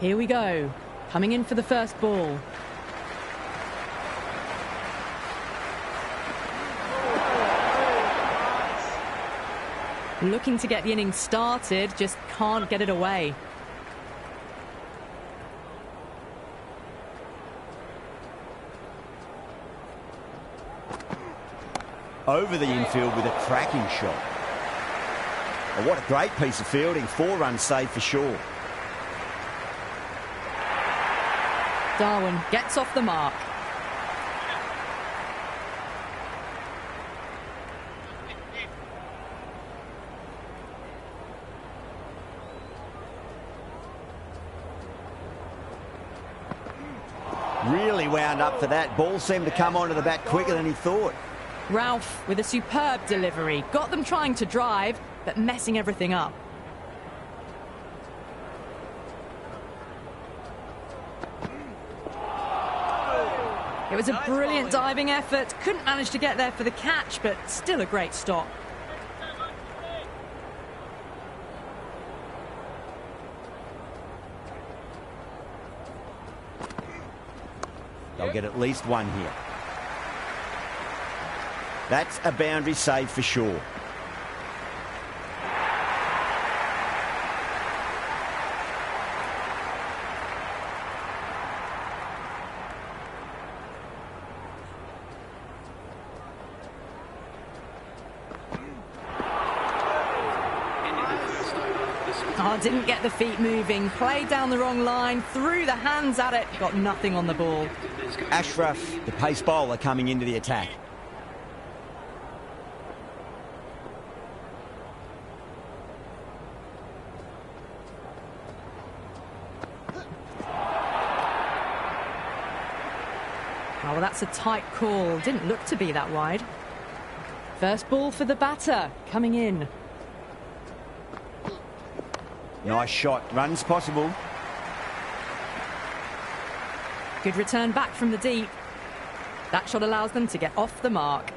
Here we go. Coming in for the first ball. Looking to get the innings started, just can't get it away. Over the infield with a cracking shot. Oh, what a great piece of fielding. 4 runs saved for sure. Darwin gets off the mark. Really wound up for that. Ball seemed to come onto the bat quicker than he thought. Ralph with a superb delivery. Got them trying to drive, but messing everything up. It was a brilliant diving effort. Couldn't manage to get there for the catch, but still a great stop. They'll get at least one here. That's a boundary save for sure. Oh, didn't get the feet moving. Played down the wrong line, threw the hands at it, got nothing on the ball. Ashraf, the pace bowler, coming into the attack. Oh, well, that's a tight call. Didn't look to be that wide. First ball for the batter, coming in. Nice shot. Runs possible. Good return back from the deep. That shot allows them to get off the mark.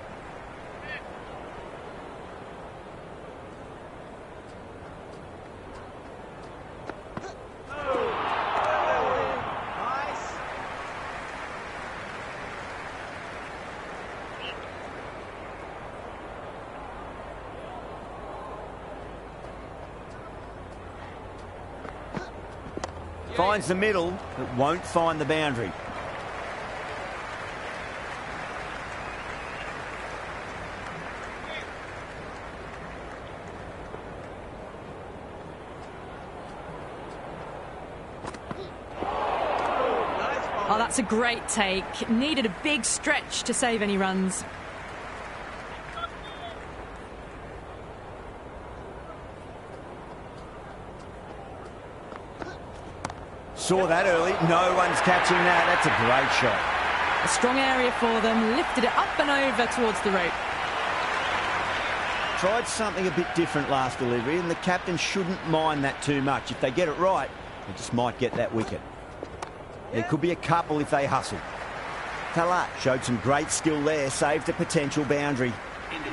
Finds the middle, but won't find the boundary. Oh, that's a great take. Needed a big stretch to save any runs. Saw that early. No one's catching that. That's a great shot. A strong area for them. Lifted it up and over towards the rope. Tried something a bit different last delivery, and the captain shouldn't mind that too much. If they get it right, they just might get that wicket. There could be a couple if they hustle. Talat showed some great skill there. Saved a potential boundary.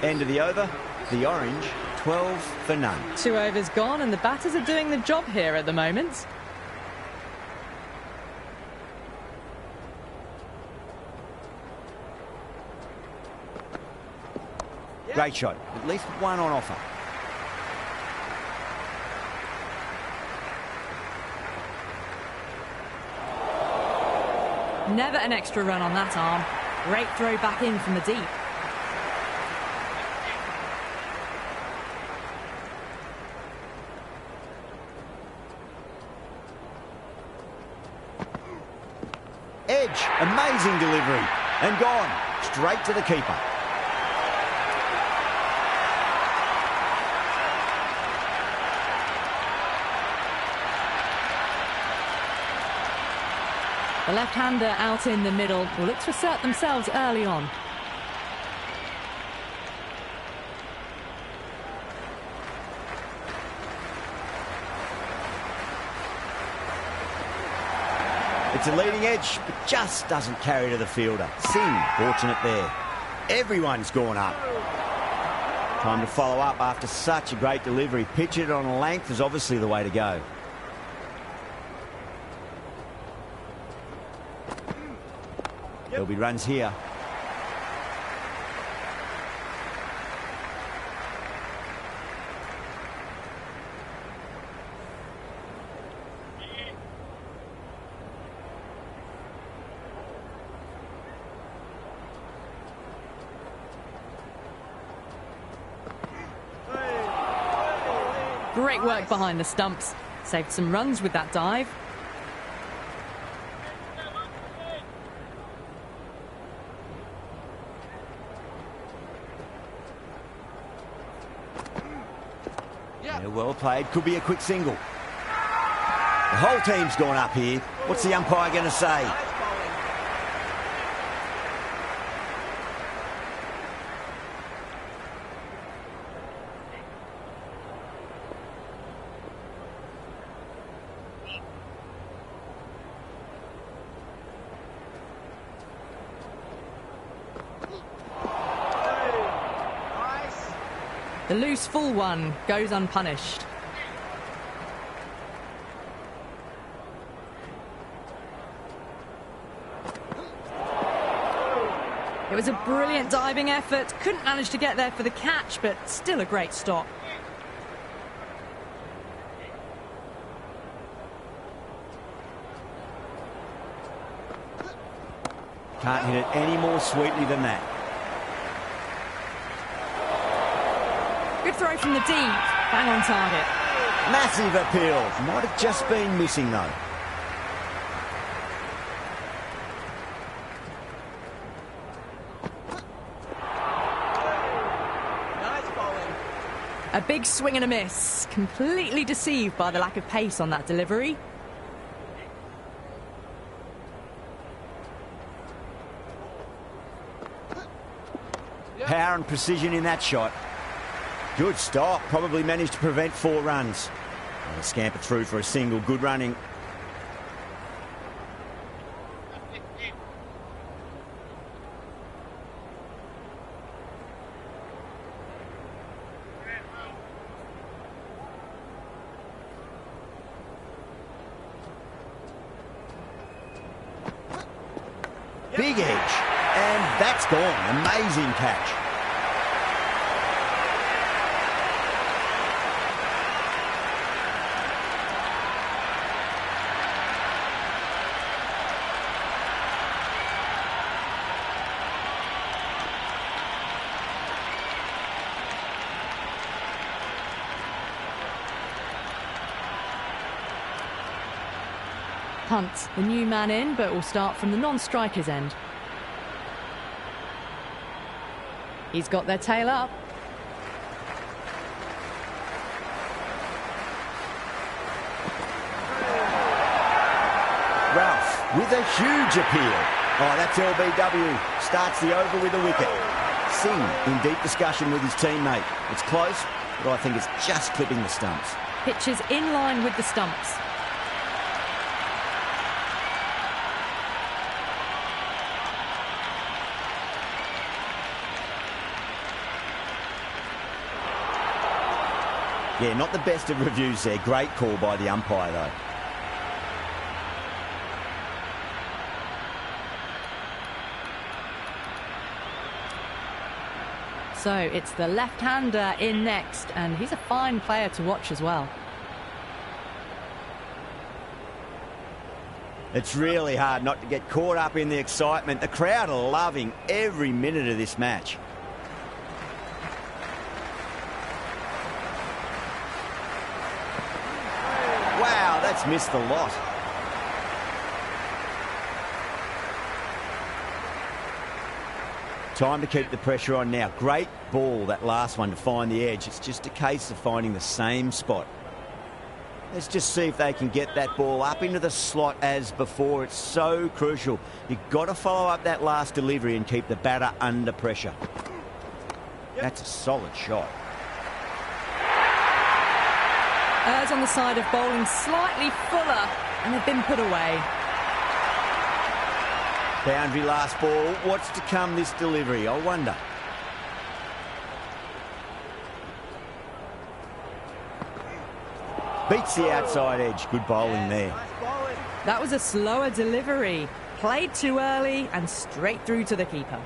End of the over. The Orange, 12 for none. 2 overs gone, and the batters are doing the job here at the moment. Great shot. At least one on offer. Never an extra run on that arm. Great throw back in from the deep. Edge. Amazing delivery. And gone. Straight to the keeper. The left-hander out in the middle will look to assert themselves early on. It's a leading edge, but just doesn't carry to the fielder. Singh, fortunate there. Everyone's gone up. Time to follow up after such a great delivery. Pitch it on a length is obviously the way to go. There'll be runs here. Great work behind the stumps. Saved some runs with that dive. Yeah, well played. Could be a quick single. The whole team's gone up here. What's the umpire going to say? The loose full one goes unpunished. It was a brilliant diving effort. Couldn't manage to get there for the catch, but still a great stop. Can't hit it any more sweetly than that. Good throw from the deep. Bang on target. Massive appeal. Might have just been missing, though. Nice bowling. A big swing and a miss. Completely deceived by the lack of pace on that delivery. Power and precision in that shot. Good stop. Probably managed to prevent 4 runs. Well, a scamper through for a single. Good running. Big edge. And that's gone. Amazing catch. Hunt, the new man in, but will start from the non-striker's end. He's got their tail up. Ralph with a huge appeal. Oh, that's LBW. Starts the over with a wicket. Singh in deep discussion with his teammate. It's close, but I think it's just clipping the stumps. Pitches in line with the stumps. Yeah, not the best of reviews there. Great call by the umpire, though. So it's the left-hander in next, and he's a fine player to watch as well. It's really hard not to get caught up in the excitement. The crowd are loving every minute of this match. Wow, that's missed the lot. Time to keep the pressure on now. Great ball, that last one, to find the edge. It's just a case of finding the same spot. Let's just see if they can get that ball up into the slot as before. It's so crucial. You've got to follow up that last delivery and keep the batter under pressure. That's a solid shot. Errs on the side of bowling slightly fuller, and they've been put away. Boundary last ball. What's to come this delivery? I wonder. Beats the outside edge. Good bowling there. Nice bowling. That was a slower delivery. Played too early and straight through to the keeper.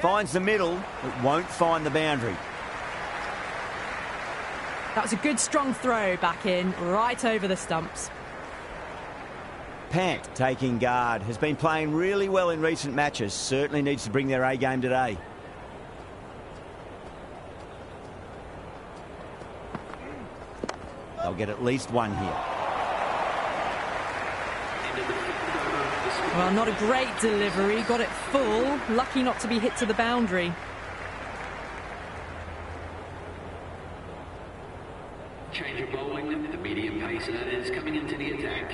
Finds the middle, but won't find the boundary. That was a good strong throw back in, right over the stumps. Pant taking guard. Has been playing really well in recent matches. Certainly needs to bring their A game today. They'll get at least one here. Well, not a great delivery. Got it full. Lucky not to be hit to the boundary. Change of bowling. The medium pacer is coming into the attack.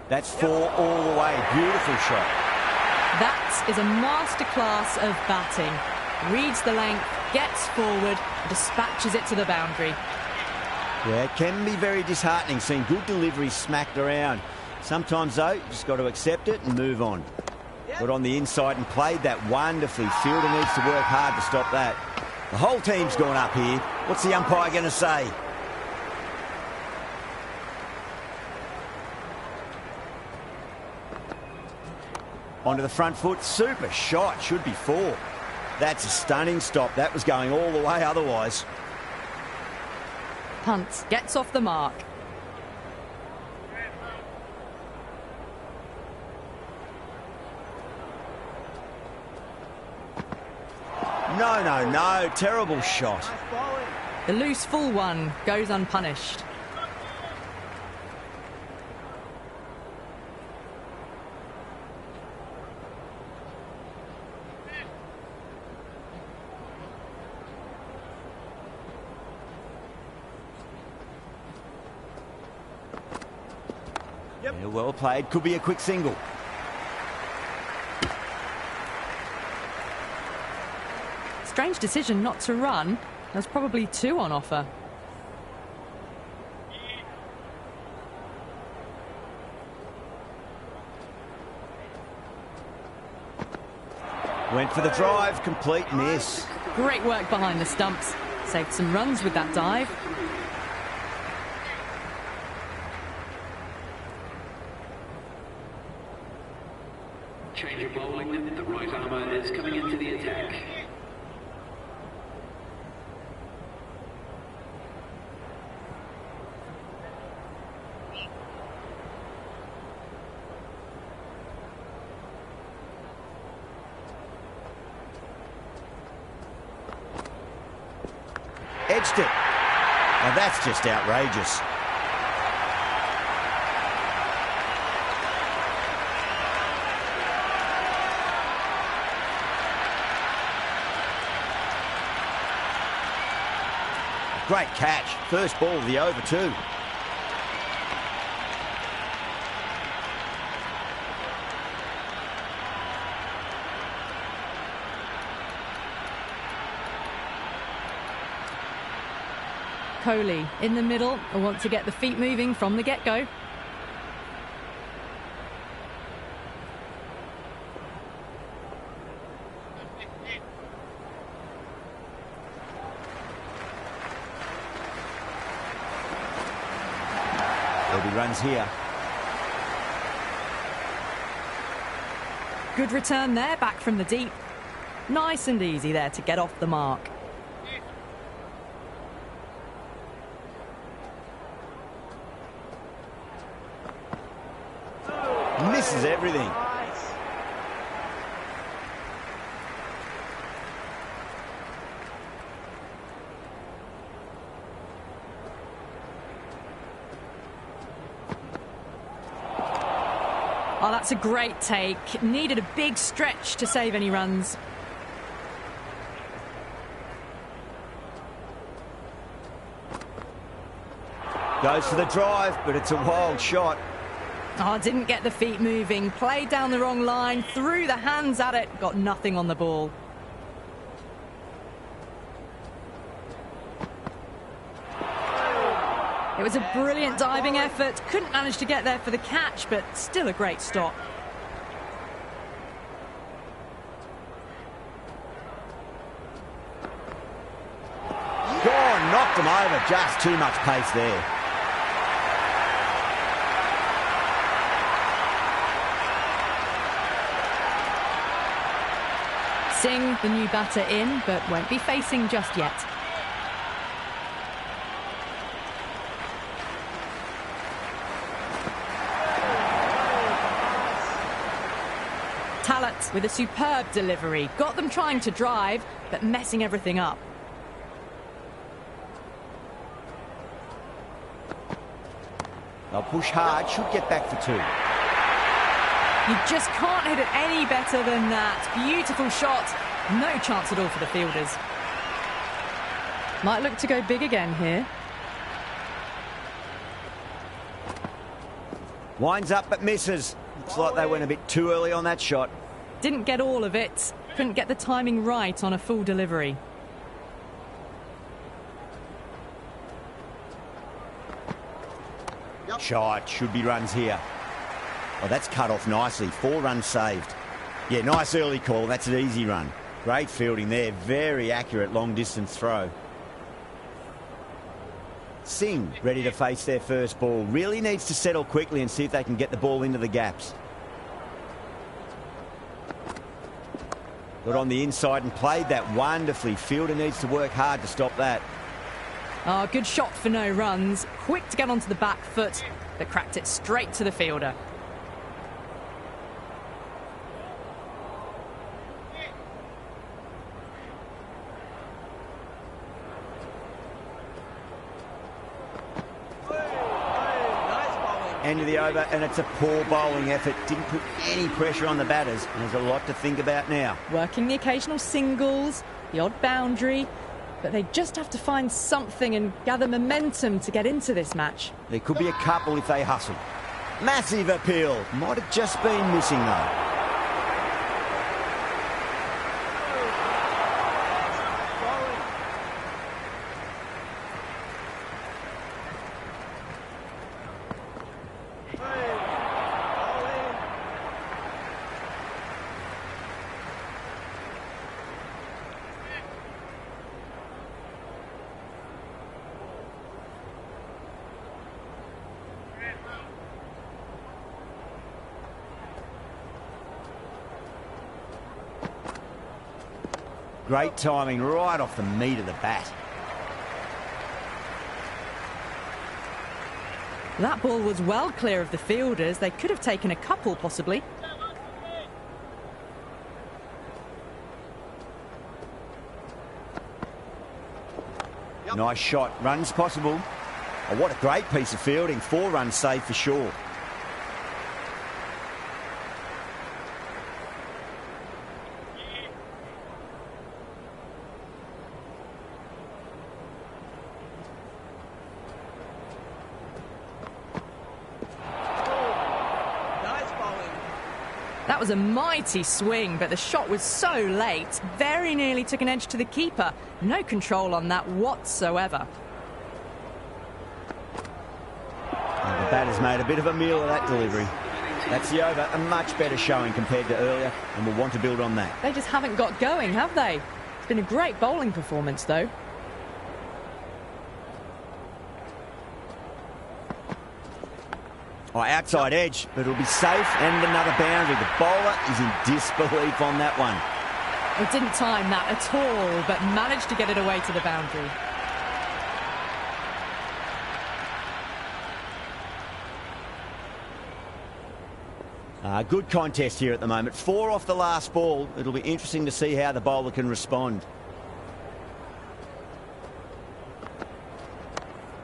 That's 4 all the way. Beautiful shot. That is a masterclass of batting. Reads the length, gets forward, dispatches it to the boundary. Yeah, it can be very disheartening seeing good deliveries smacked around. Sometimes, though, you just got to accept it and move on. Got on the inside and played that wonderfully. Fielder needs to work hard to stop that. The whole team's gone up here. What's the umpire going to say? Onto the front foot. Super shot. Should be 4. That's a stunning stop. That was going all the way otherwise. Punt gets off the mark. No. Terrible shot. The loose full one goes unpunished. Yeah, well played. Could be a quick single. Strange decision not to run. There's probably 2 on offer. Went for the drive. Complete miss. Great work behind the stumps. Saved some runs with that dive. Change of bowling. The right armour is coming into the attack. Edged it. Now that's just outrageous. Great catch. First ball of the over too. Kohli in the middle. I want to get the feet moving from the get-go. There'll be runs here. Good return there, back from the deep. Nice and easy there to get off the mark. Misses everything. Oh, that's a great take. Needed a big stretch to save any runs. Goes for the drive, but it's a wild shot. Oh, didn't get the feet moving. Played down the wrong line. Threw the hands at it. Got nothing on the ball. It It was a brilliant diving effort. Couldn't manage to get there for the catch, but still a great stop. Gone, knocked him over. Just too much pace there. Singh, the new batter, in, but won't be facing just yet. Talat with a superb delivery. Got them trying to drive, but messing everything up. They'll push hard, should get back for 2. You just can't hit it any better than that. Beautiful shot. No chance at all for the fielders. Might look to go big again here. Winds up but misses. Looks like they went a bit too early on that shot. Didn't get all of it. Couldn't get the timing right on a full delivery. Shot, should be runs here. Oh, that's cut off nicely. 4 runs saved. Yeah, nice early call. That's an easy run. Great fielding there. Very accurate long distance throw. Singh ready to face their first ball. Really needs to settle quickly and see if they can get the ball into the gaps. Got on the inside and played that wonderfully. Fielder needs to work hard to stop that. Oh, good shot for no runs. Quick to get onto the back foot, but cracked it straight to the fielder. End of the over, and it's a poor bowling effort. Didn't put any pressure on the batters. There's a lot to think about now. Working the occasional singles, the odd boundary, but they just have to find something and gather momentum to get into this match. There could be a couple if they hustle. Massive appeal. Might have just been missing though. Great timing right off the meat of the bat. That ball was well clear of the fielders. They could have taken a couple, possibly. Nice shot. Runs possible. Oh, what a great piece of fielding. 4 runs saved for sure. That was a mighty swing, but the shot was so late. Very nearly took an edge to the keeper. No control on that whatsoever. And the batter's made a bit of a meal of that delivery. That's the over. A much better showing compared to earlier, and we'll want to build on that. They just haven't got going, have they? It's been a great bowling performance, though. Oh, outside edge, but it'll be safe, and another boundary. The bowler is in disbelief on that one. It didn't time that at all, but managed to get it away to the boundary. Good contest here at the moment. 4 off the last ball. It'll be interesting to see how the bowler can respond.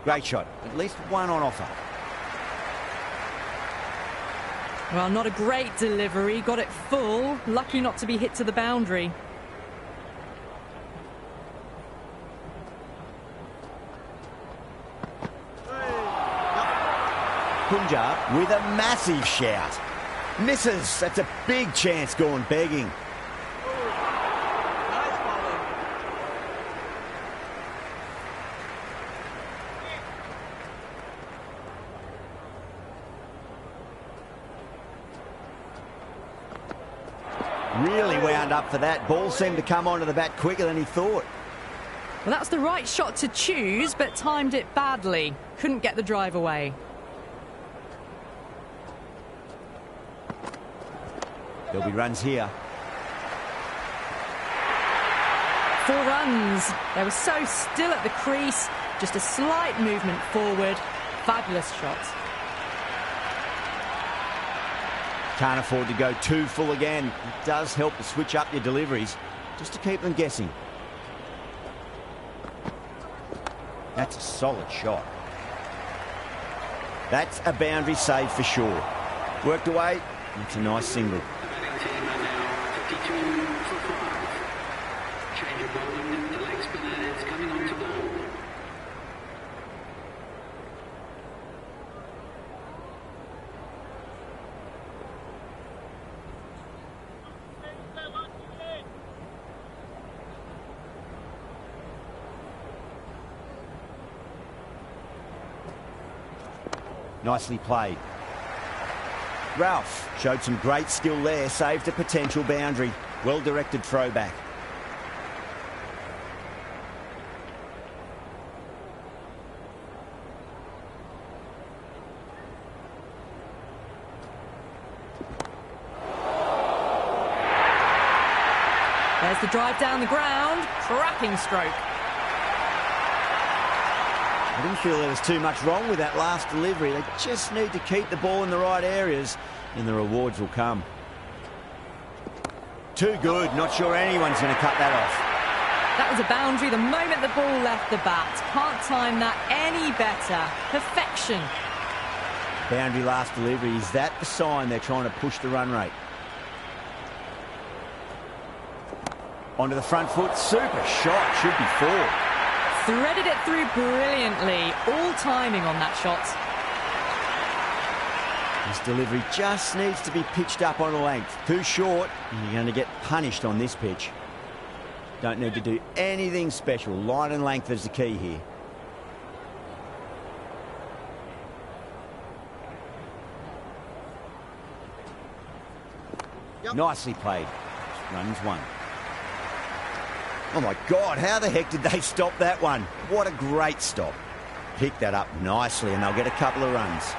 Great shot. At least one on offer. Well, not a great delivery. Got it full. Lucky not to be hit to the boundary. Punjab with a massive shout. Misses. That's a big chance gone begging. Really wound up for that. Ball seemed to come onto the bat quicker than he thought. Well, that's the right shot to choose, but timed it badly. Couldn't get the drive away. There'll be runs here. 4 runs. They were so still at the crease. Just a slight movement forward. Fabulous shot. Can't afford to go too full again. It does help to switch up your deliveries, just to keep them guessing. That's a solid shot. That's a boundary save for sure. Worked away. It's a nice single. The batting team are now 52 for 5. Change of bowling. The leg spinner is coming on to bowl. Nicely played. Ralph showed some great skill there, saved a potential boundary. Well-directed throwback. There's the drive down the ground. Cracking stroke. I didn't feel there was too much wrong with that last delivery. They just need to keep the ball in the right areas and the rewards will come. Too good. Not sure anyone's going to cut that off. That was a boundary the moment the ball left the bat. Can't time that any better. Perfection. Boundary last delivery. Is that the sign they're trying to push the run rate? Onto the front foot. Super shot. Should be 4. Threaded it through brilliantly. All timing on that shot. This delivery just needs to be pitched up on a length. Too short, and you're going to get punished on this pitch. Don't need to do anything special. Line and length is the key here. Yep. Nicely played. Runs 1. Oh my God, how the heck did they stop that one? What a great stop. Pick that up nicely and they'll get a couple of runs.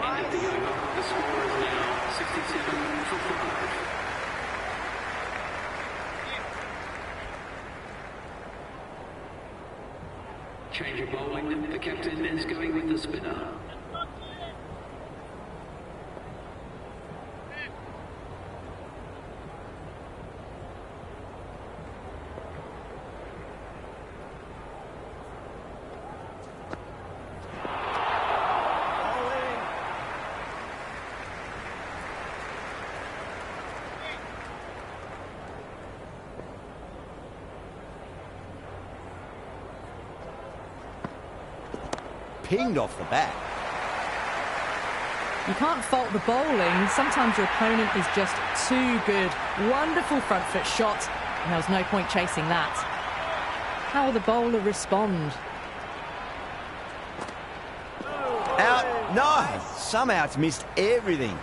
End of the over. The score is now 67 for 5. Change of bowling. The captain is going with the spinner. Pinged off the bat. You can't fault the bowling. Sometimes your opponent is just too good. Wonderful front foot shot. And there was no point chasing that. How will the bowler respond? Out. No. Somehow it's missed everything.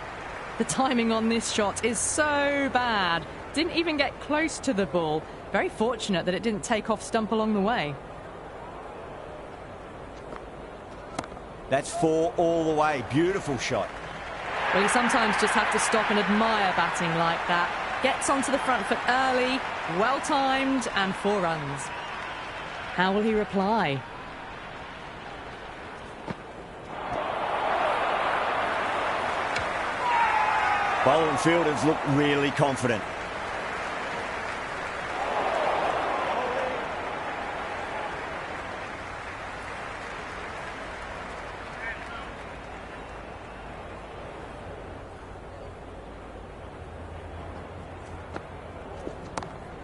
The timing on this shot is so bad. Didn't even get close to the ball. Very fortunate that it didn't take off stump along the way. That's 4 all the way. Beautiful shot. Well, you sometimes just have to stop and admire batting like that. Gets onto the front foot early, well timed, and 4 runs. How will he reply? Bowler and fielders look really confident.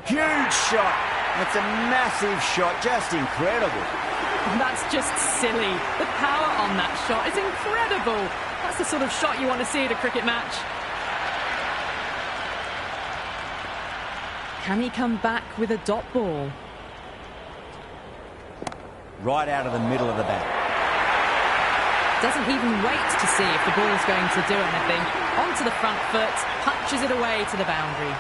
Huge shot. That's a massive shot. Just incredible. That's just silly. The power on that shot is incredible. That's the sort of shot you want to see at a cricket match. Can he come back with a dot ball? right out of the middle of the bat. Doesn't even wait to see if the ball's going to do anything. Onto the front foot, punches it away to the boundary.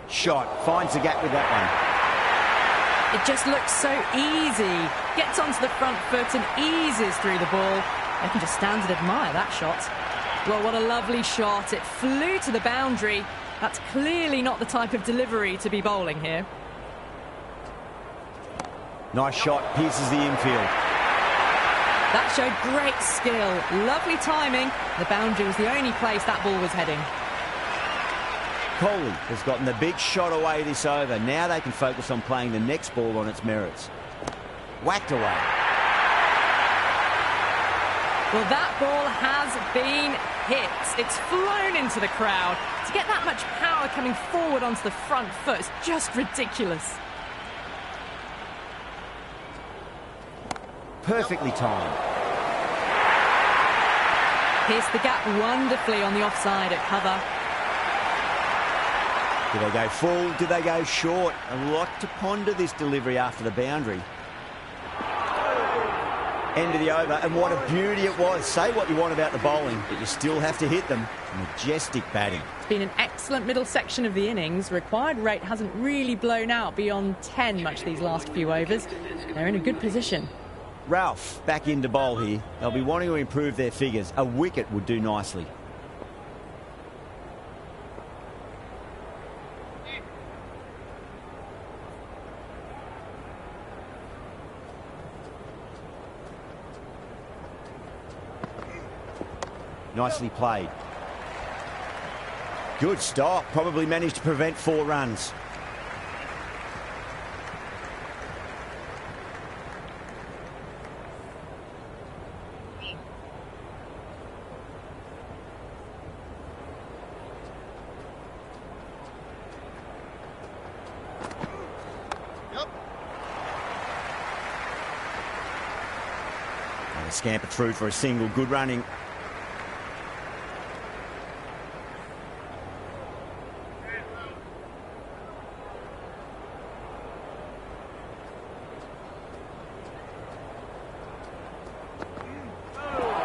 Shot, finds the gap with that one. It just looks so easy. Gets onto the front foot and eases through the ball. They can just stand and admire that shot. Well, what a lovely shot. It flew to the boundary. That's clearly not the type of delivery to be bowling here. Nice shot, pierces the infield. That showed great skill. Lovely timing. The boundary was the only place that ball was heading. Kohli has gotten the big shot away this over. Now they can focus on playing the next ball on its merits. Whacked away. Well, that ball has been hit. It's flown into the crowd. To get that much power coming forward onto the front foot is just ridiculous. Perfectly timed. Pierced the gap wonderfully on the offside at cover. Do they go full? Do they go short? A lot to ponder this delivery after the boundary. End of the over, and what a beauty it was. Say what you want about the bowling, but you still have to hit them. Majestic batting. It's been an excellent middle section of the innings. Required rate hasn't really blown out beyond 10 much these last few overs. They're in a good position. Ralph back into bowl here. They'll be wanting to improve their figures. A wicket would do nicely. Nicely played. Good stop. Probably managed to prevent 4 runs. And a scamper through for a single. Good running.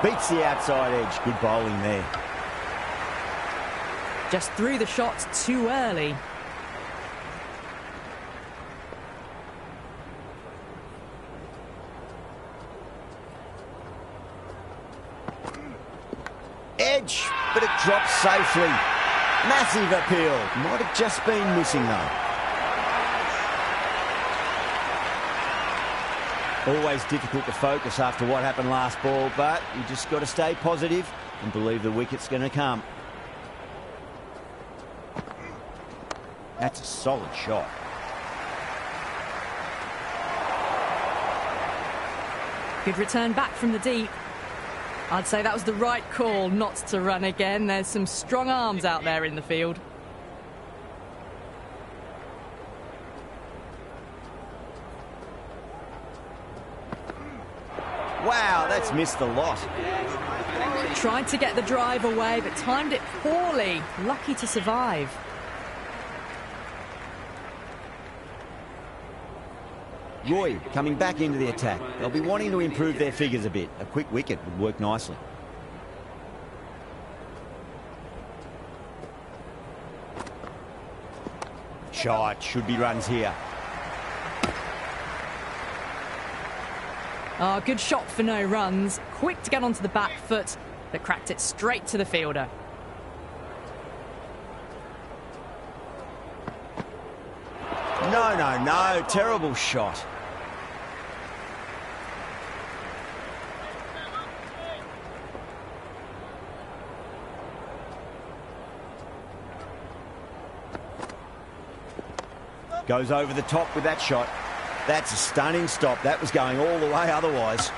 Beats the outside edge. Good bowling there. Just threw the shot too early. Edge, but it drops safely. Massive appeal. Might have just been missing though. Always difficult to focus after what happened last ball, but you just got to stay positive and believe the wicket's going to come. That's a solid shot. Good return back from the deep. I'd say that was the right call not to run again. There's some strong arms out there in the field. Wow, that's missed the lot. Tried to get the drive away, but timed it poorly. Lucky to survive. Roy coming back into the attack. They'll be wanting to improve their figures a bit. A quick wicket would work nicely. Shot. Should be runs here. Oh, good shot for no runs. Quick to get onto the back foot, but cracked it straight to the fielder. No. Terrible shot. Goes over the top with that shot. That's a stunning stop. That was going all the way otherwise.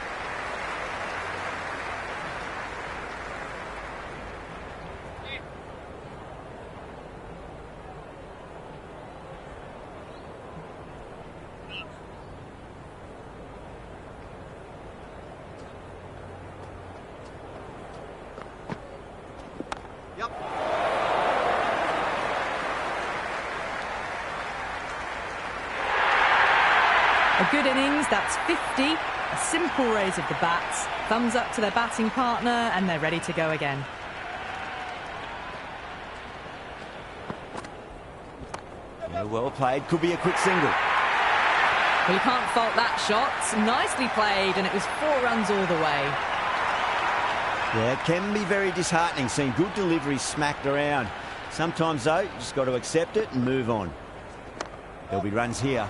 A good innings, that's 50. A simple raise of the bats. Thumbs up to their batting partner, and they're ready to go again. Yeah, well played. Could be a quick single. Well, you can't fault that shot. Nicely played, and it was 4 runs all the way. Yeah, it can be very disheartening seeing good deliveries smacked around. Sometimes, though, you just got to accept it and move on. There'll be runs here.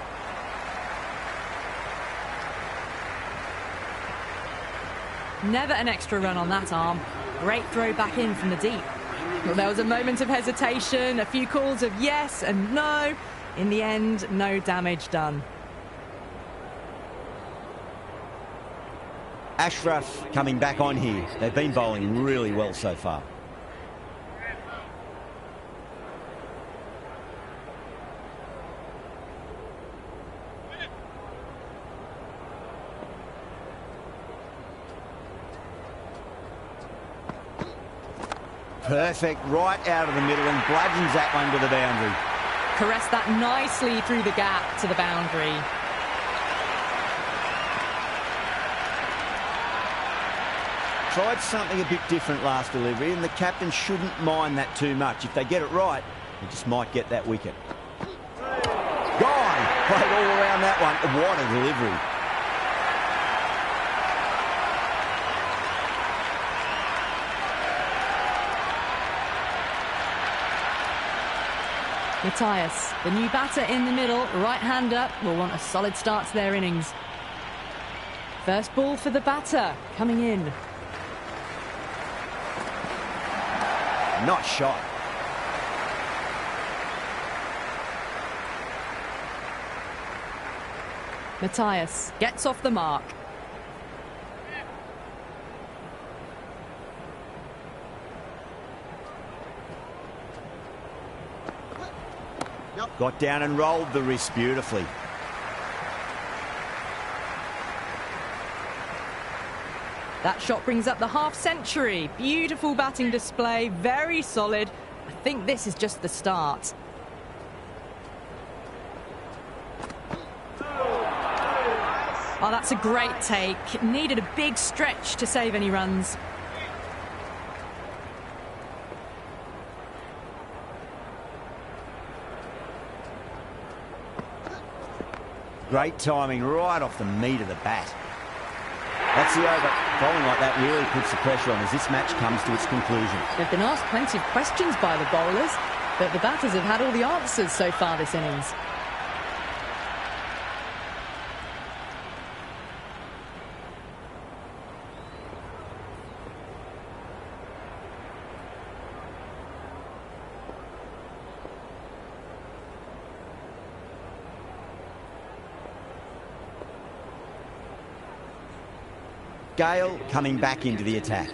Never an extra run on that arm. Great throw back in from the deep. Well, there was a moment of hesitation, a few calls of yes and no. In the end, no damage done. Ashraf coming back on here. They've been bowling really well so far. Perfect, right out of the middle and bludgeons that one to the boundary. Caressed that nicely through the gap to the boundary. Tried something a bit different last delivery, and the captain shouldn't mind that too much. If they get it right, they just might get that wicket. Gone! Played all around that one. What a delivery. Matthias, the new batter in the middle, right-hander, will want a solid start to their innings. First ball for the batter, coming in. Not shot. Matthias gets off the mark. Got down and rolled the wrist beautifully. That shot brings up the half-century. Beautiful batting display, very solid. I think this is just the start. Oh, that's a great take. Needed a big stretch to save any runs. Great timing right off the meat of the bat. That's the over. Bowling like that really puts the pressure on as this match comes to its conclusion. They've been asked plenty of questions by the bowlers, but the batters have had all the answers so far this innings. Gale coming back into the attack.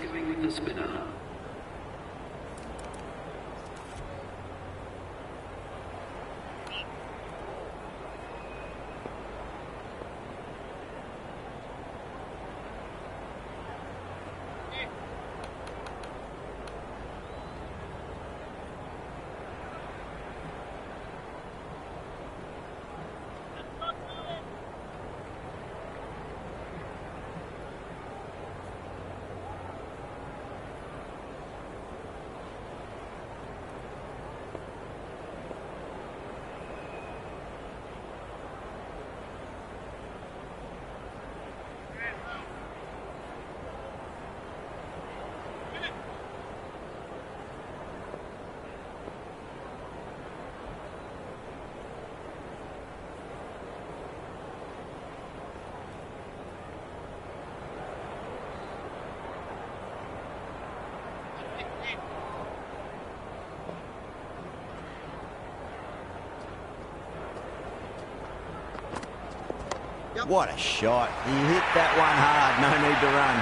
What a shot. He hit that one hard. No need to run.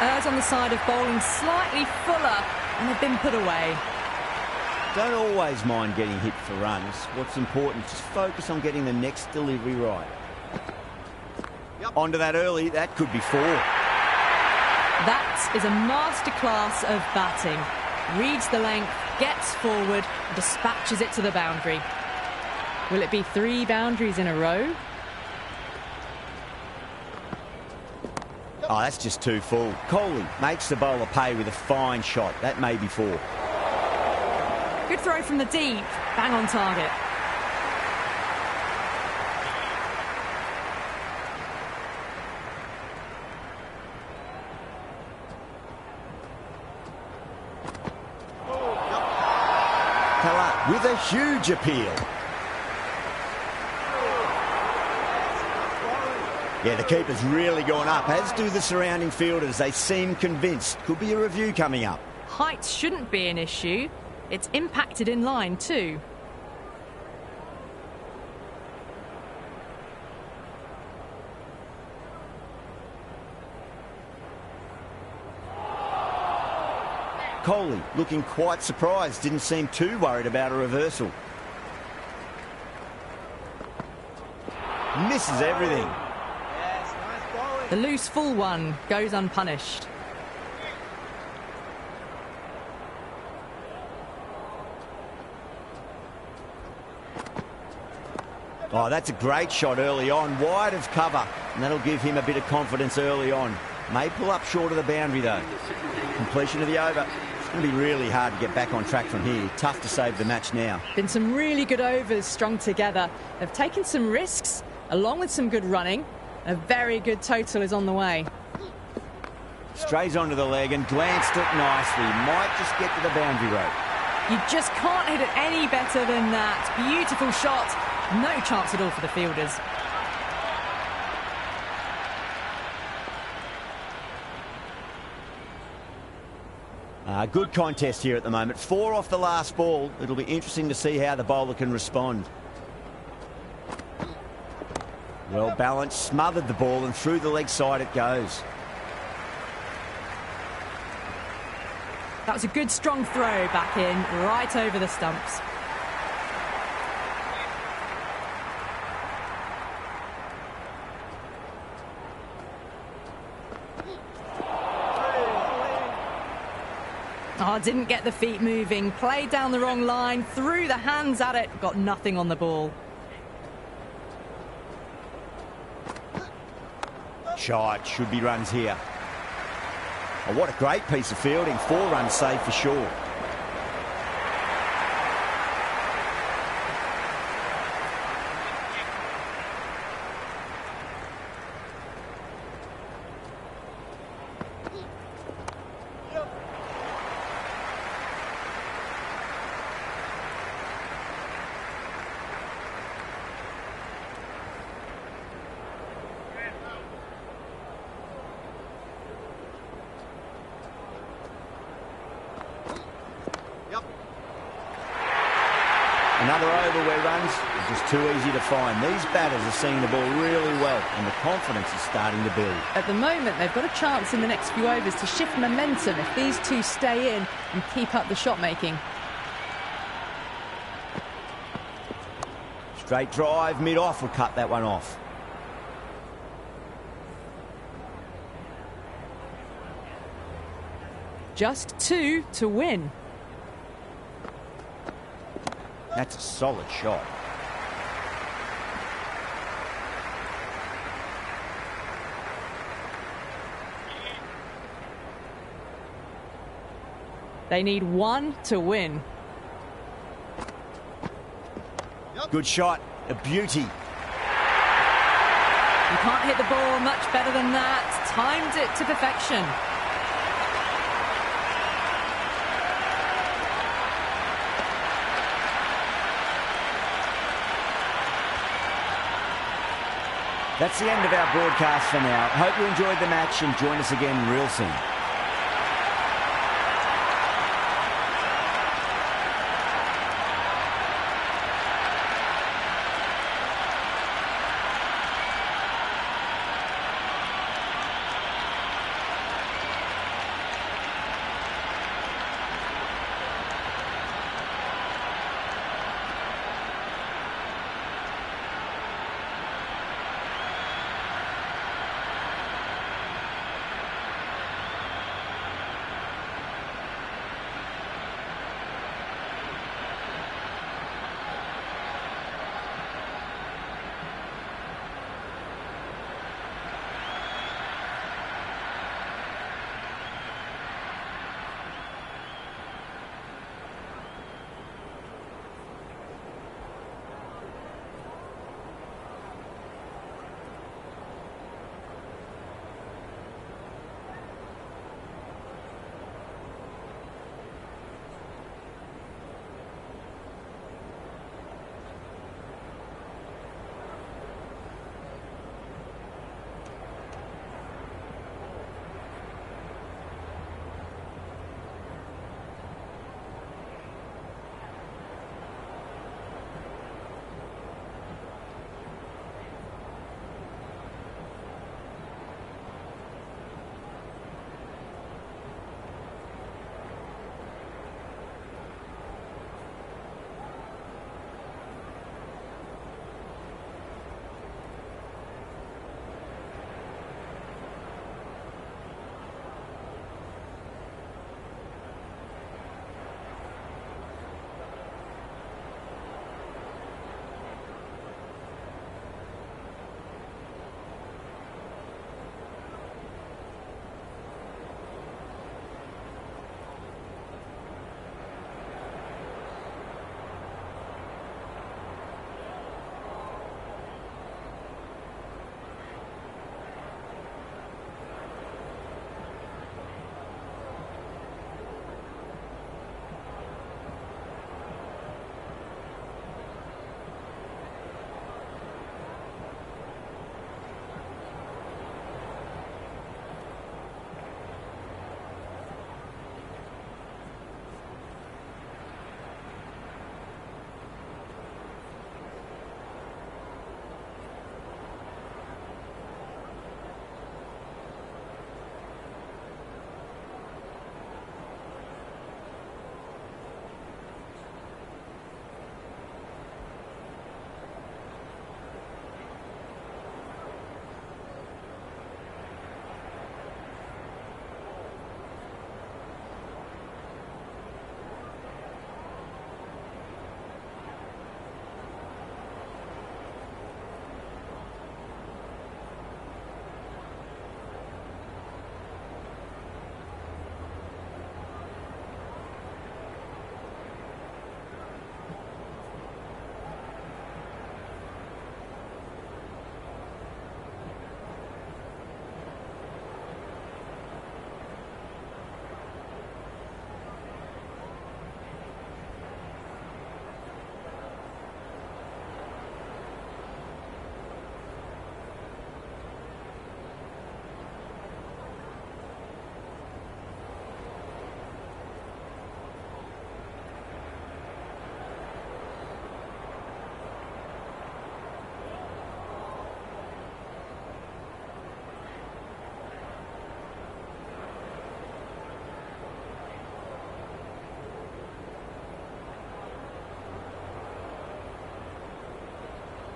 Errs on the side of bowling slightly fuller, and they've been put away. Don't always mind getting hit for runs. What's important is just focus on getting the next delivery right. Onto that early. That could be 4. That is a masterclass of batting. Reads the length, gets forward, dispatches it to the boundary. Will it be 3 boundaries in a row? Oh, that's just too full. Coley makes the bowler pay with a fine shot. That may be 4. Good throw from the deep. Bang on target. Talat with a huge appeal. Yeah, the keeper's really gone up, as do the surrounding fielders. They seem convinced. Could be a review coming up. Height shouldn't be an issue. It's impacted in line too. Coley looking quite surprised. Didn't seem too worried about a reversal. Misses everything. Yes, nice bowling. The loose full one goes unpunished. Oh, that's a great shot early on. Wide of cover. And that'll give him a bit of confidence early on. May pull up short of the boundary, though. Completion of the over. It's going to be really hard to get back on track from here. Tough to save the match now. Been some really good overs strung together. They've taken some risks, along with some good running. A very good total is on the way. Strays onto the leg and glanced it nicely. Might just get to the boundary rope. You just can't hit it any better than that. Beautiful shot. No chance at all for the fielders. Good contest here at the moment. 4 off the last ball. It'll be interesting to see how the bowler can respond. Well balanced, smothered the ball, and through the leg side it goes. That was a good strong throw back in, right over the stumps. Oh, didn't get the feet moving. Played down the wrong line, threw the hands at it, got nothing on the ball. Shot, should be runs here. Oh, what a great piece of fielding. 4 runs saved for sure. Another over where runs are just too easy to find. These batters are seeing the ball really well, and the confidence is starting to build. At the moment, they've got a chance in the next few overs to shift momentum if these two stay in and keep up the shot making. Straight drive, mid-off will cut that one off. Just 2 to win. That's a solid shot. They need 1 to win. Good shot, a beauty. You can't hit the ball much better than that. Timed it to perfection. That's the end of our broadcast for now. Hope you enjoyed the match and join us again real soon.